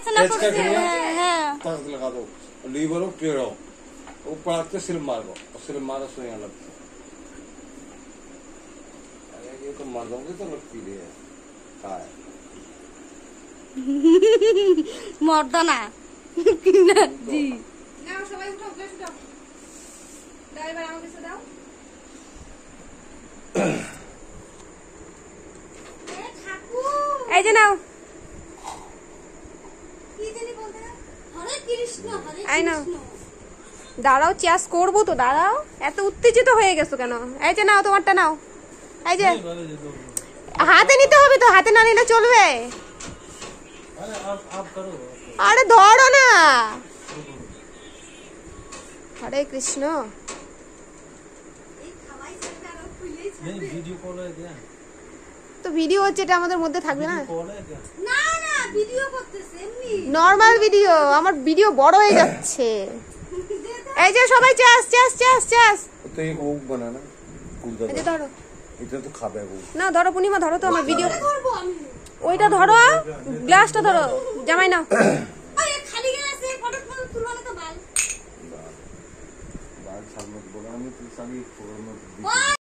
प्रार्थना करते हैं। पास लगा दो, लीवर हो टेढ़ो, ऊपर आके सिर मारो, सिर मारो सो यहाँ लगता है। अरे ये तो मर्दों की तो लगती है, क्या है? मर्दाना जी নাও সবাই উঠো গ্লাস উঠাও দাও এবার আমাকে এসে দাও এ ঠাকুর এই যে নাও কি জানি বলতে হরে কৃষ্ণ এই নাও দাঁড়াও চেস করবো তো দাঁড়াও এত উত্তেজিত হয়ে গেছো কেন এই যে নাও তোমারটা নাও এই যে হাতে নিতে হবে তো হাতে না নিলে চলবে আরে ধরো না हरे कृष्ण তো ভিডিও হচ্ছে এটা আমাদের মধ্যে থাকবে না না না ভিডিও করতেছে এমনি নরমাল ভিডিও আমার ভিডিও বড় হয়ে যাচ্ছে এই যে সবাই চেস চেস চেস চেস तो ये भूख बना ना कूदा এই যে ধরো इतना तो खा बैगो না ধরো পূর্ণিমা ধরো তো আমার ভিডিও করব আমি ওইটা ধরো গ্লাসটা ধরো জামাই নাও আরে খালি গ্লাসে ফটো তুললে তো ভালো बाल साल में बोला नहीं तो साली फोन में